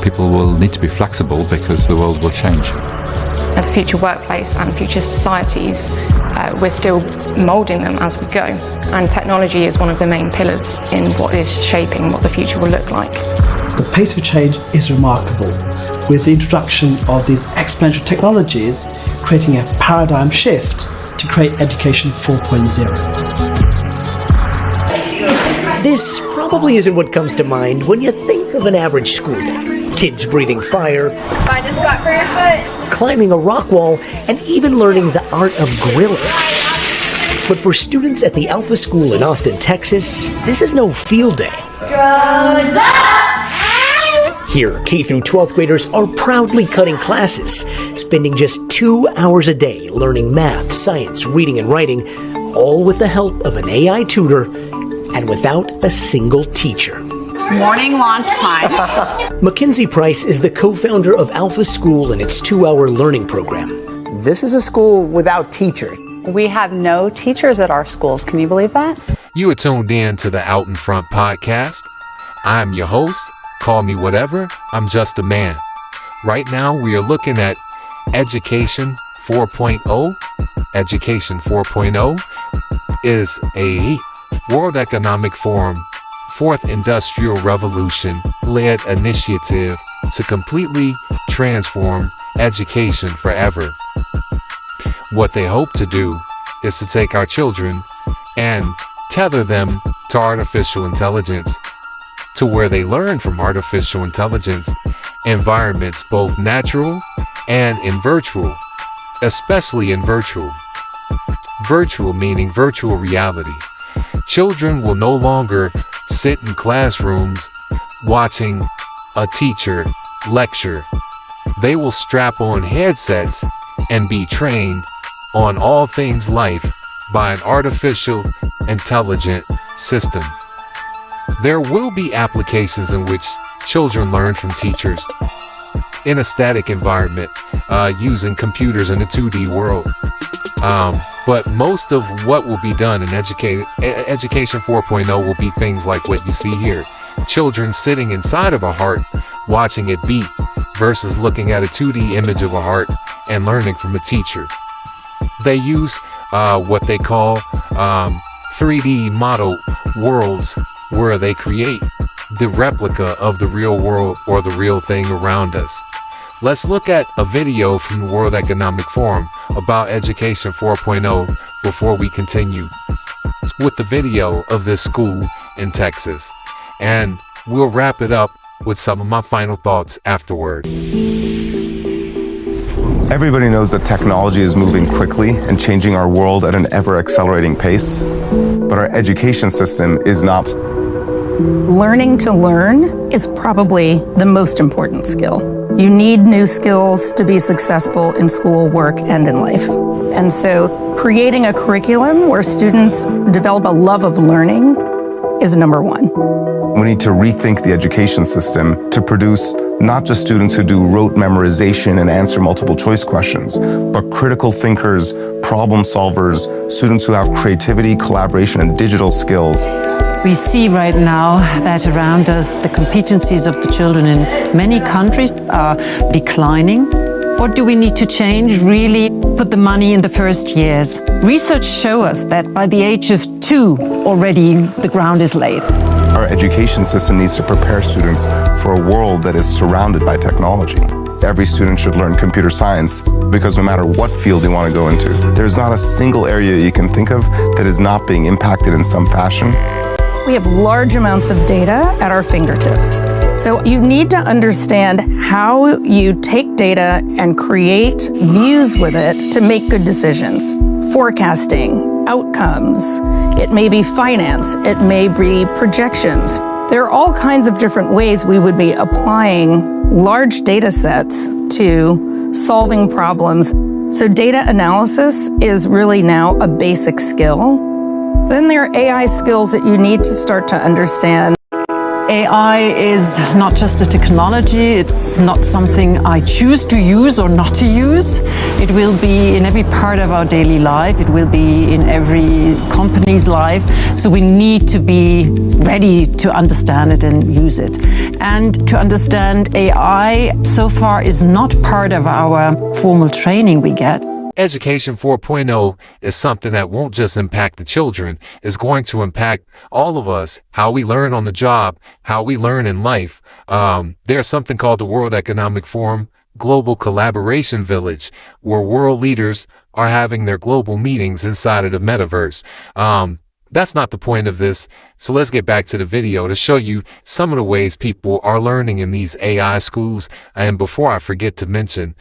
people will need to be flexible because the world will change. The future workplace and future societies, we're still moulding them as we go. And technology is one of the main pillars in what is shaping what the future will look like. The pace of change is remarkable, with the introduction of these exponential technologies creating a paradigm shift to create Education 4.0. This probably isn't what comes to mind when you think of an average school day. Kids breathing fire, find a spot for your foot, climbing a rock wall, and even learning the art of grilling. But for students at the Alpha School in Austin, Texas, this is no field day. Drones up! Here, K through 12th graders are proudly cutting classes, spending just 2 hours a day learning math, science, reading, and writing, all with the help of an AI tutor and without a single teacher. Morning launch time. Mackenzie Price is the co-founder of Alpha School and its 2-hour learning program. This is a school without teachers. We have no teachers at our schools. Can you believe that? You are tuned in to the Out in Front podcast. I'm your host. Call me whatever. I'm just a man. Right now, we are looking at Education 4.0. Education 4.0 is a World Economic Forum Fourth Industrial Revolution led initiative to completely transform education forever. What they hope to do is to take our children and tether them to artificial intelligence, to where they learn from artificial intelligence environments, both natural and in virtual, especially in virtual. Virtual meaning virtual reality. Children will no longer sit in classrooms watching a teacher lecture. They will strap on headsets and be trained on all things life by an artificial intelligent system. There will be applications in which children learn from teachers in a static environment, using computers in a 2D world. But most of what will be done in Education 4.0 will be things like what you see here. Children sitting inside of a heart, watching it beat, versus looking at a 2D image of a heart and learning from a teacher. They use what they call 3D model worlds, where they create the replica of the real world or the real thing around us. Let's look at a video from the World Economic Forum about Education 4.0 before we continue with the video of this school in Texas. And we'll wrap it up with some of my final thoughts afterward. Everybody knows that technology is moving quickly and changing our world at an ever-accelerating pace, but our education system is not. Learning to learn is probably the most important skill. You need new skills to be successful in school, work, and in life. And so creating a curriculum where students develop a love of learning is number one. We need to rethink the education system to produce not just students who do rote memorization and answer multiple choice questions, but critical thinkers, problem solvers, students who have creativity, collaboration, and digital skills. We see right now that around us, the competencies of the children in many countries are declining. What do we need to change? Really put the money in the first years. Research shows us that by the age of 2, already the ground is laid. Our education system needs to prepare students for a world that is surrounded by technology. Every student should learn computer science because no matter what field you want to go into, there's not a single area you can think of that is not being impacted in some fashion. We have large amounts of data at our fingertips. So you need to understand how you take data and create views with it to make good decisions. Forecasting, outcomes, it may be finance, it may be projections. There are all kinds of different ways we would be applying large data sets to solving problems. So data analysis is really now a basic skill. Then there are AI skills that you need to start to understand. AI is not just a technology, it's not something I choose to use or not to use. It will be in every part of our daily life, it will be in every company's life. So we need to be ready to understand it and use it. And to understand AI so far is not part of our formal training we get. Education 4.0 is something that won't just impact the children, it's going to impact all of us, how we learn on the job, how we learn in life. There's something called the World Economic Forum Global Collaboration Village, where world leaders are having their global meetings inside of the metaverse. That's not the point of this. So let's get back to the video to show you some of the ways people are learning in these AI schools. And before I forget to mention,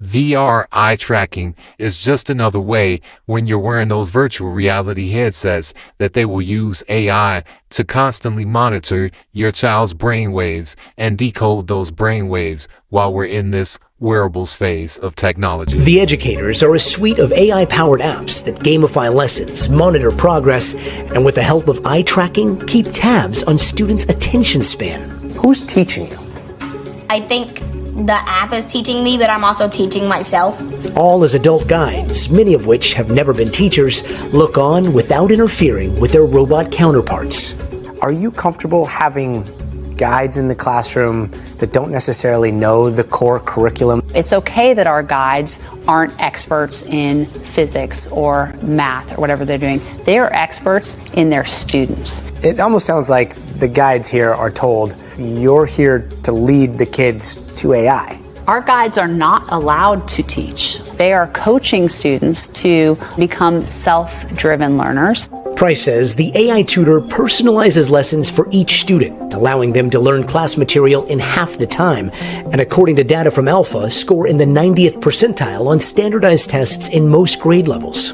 VR eye tracking is just another way when you're wearing those virtual reality headsets that they will use AI to constantly monitor your child's brain waves and decode those brain waves while we're in this wearables phase of technology. The Educators are a suite of AI-powered apps that gamify lessons, monitor progress, and with the help of eye tracking, keep tabs on students' attention span. Who's teaching you? I think the app is teaching me, but I'm also teaching myself. All as adult guides, many of which have never been teachers, look on without interfering with their robot counterparts. Are you comfortable having guides in the classroom that don't necessarily know the core curriculum? It's okay that our guides aren't experts in physics or math or whatever they're doing. They are experts in their students. It almost sounds like the guides here are told, you're here to lead the kids to AI. Our guides are not allowed to teach. They are coaching students to become self-driven learners. Price says the AI tutor personalizes lessons for each student, allowing them to learn class material in half the time, and according to data from Alpha, score in the 90th percentile on standardized tests in most grade levels.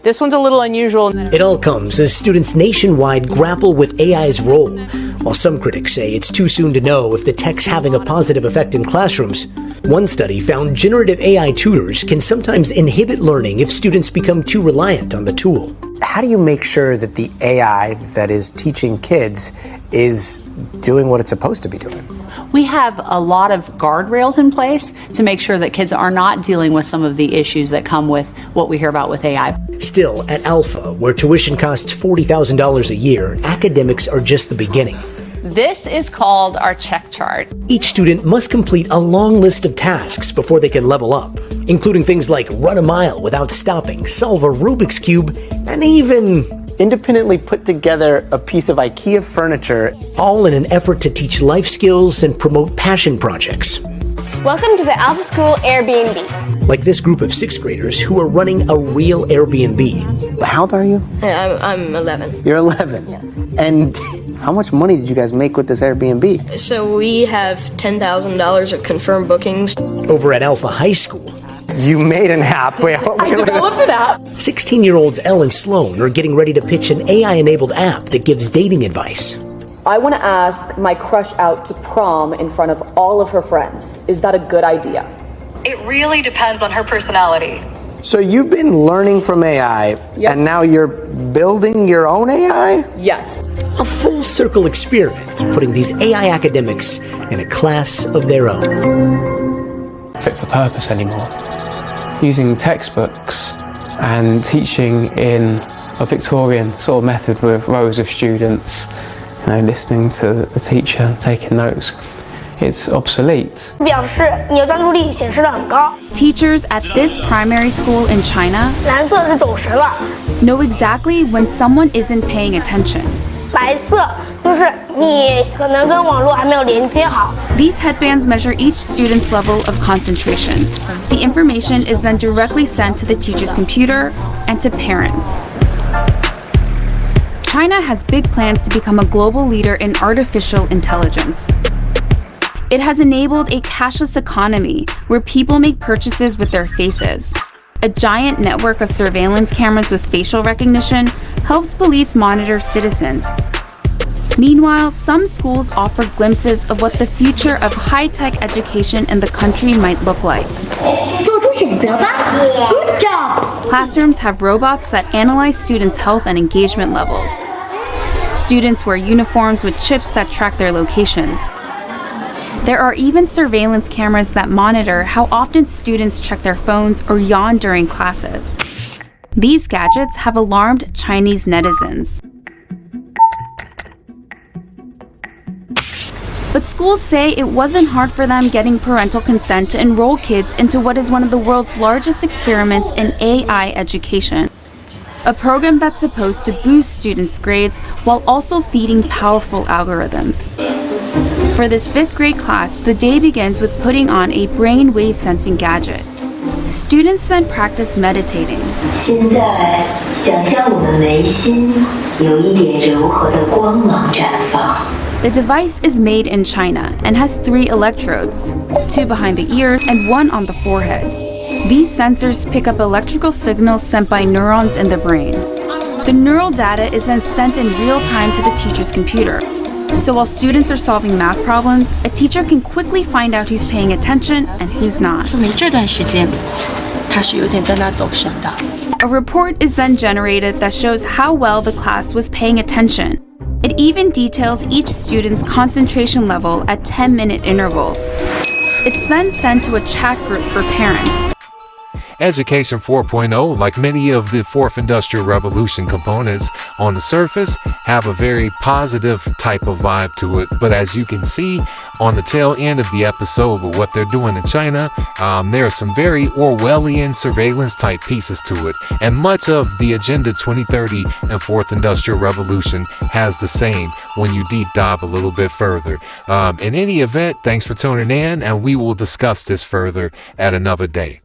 This one's a little unusual. It all comes as students nationwide grapple with AI's role. While some critics say it's too soon to know if the tech's having a positive effect in classrooms, one study found generative AI tutors can sometimes inhibit learning if students become too reliant on the tool. How do you make sure that the AI that is teaching kids is doing what it's supposed to be doing? We have a lot of guardrails in place to make sure that kids are not dealing with some of the issues that come with what we hear about with AI. Still, at Alpha, where tuition costs $40,000 a year, academics are just the beginning. This is called our check chart. Each student must complete a long list of tasks before they can level up, including things like run a mile without stopping, solve a Rubik's Cube, and even independently put together a piece of IKEA furniture, all in an effort to teach life skills and promote passion projects. Welcome to the Alpha School Airbnb. Like this group of 6th graders who are running a real Airbnb. How old are you? I'm 11. You're 11? Yeah. And how much money did you guys make with this Airbnb? So we have $10,000 of confirmed bookings. Over at Alpha High School. You made an app. Wait, I developed an app. 16-year-olds Elle and Sloan are getting ready to pitch an AI-enabled app that gives dating advice. I want to ask my crush out to prom in front of all of her friends. Is that a good idea? It really depends on her personality. So you've been learning from AI, and now you're building your own AI? Yes. A full circle experiment, putting these AI academics in a class of their own. Fit for purpose anymore. Using textbooks and teaching in a Victorian sort of method with rows of students, listening to the teacher, taking notes. It's obsolete. Teachers at this primary school in China know exactly when someone isn't paying attention. These headbands measure each student's level of concentration. The information is then directly sent to the teacher's computer and to parents. China has big plans to become a global leader in artificial intelligence. It has enabled a cashless economy where people make purchases with their faces. A giant network of surveillance cameras with facial recognition helps police monitor citizens. Meanwhile, some schools offer glimpses of what the future of high-tech education in the country might look like. Good job! Classrooms have robots that analyze students' health and engagement levels. Students wear uniforms with chips that track their locations. There are even surveillance cameras that monitor how often students check their phones or yawn during classes. These gadgets have alarmed Chinese netizens. But schools say it wasn't hard for them getting parental consent to enroll kids into what is one of the world's largest experiments in AI education. A program that's supposed to boost students' grades while also feeding powerful algorithms. For this 5th grade class, the day begins with putting on a brain wave sensing gadget. Students then practice meditating. 现在想象我们眉心有一点柔和的光芒绽放。 The device is made in China and has 3 electrodes, 2 behind the ears and 1 on the forehead. These sensors pick up electrical signals sent by neurons in the brain. The neural data is then sent in real time to the teacher's computer. So while students are solving math problems, a teacher can quickly find out who's paying attention and who's not. 说明这段时间他是有点在那走神的。 A report is then generated that shows how well the class was paying attention. It even details each student's concentration level at 10-minute intervals. It's then sent to a chat group for parents. Education 4.0, like many of the 4th Industrial Revolution components on the surface, have a very positive type of vibe to it. But as you can see on the tail end of the episode with what they're doing in China, there are some very Orwellian surveillance type pieces to it. And much of the Agenda 2030 and 4th Industrial Revolution has the same when you deep dive a little bit further. In any event, thanks for tuning in, and we will discuss this further at another day.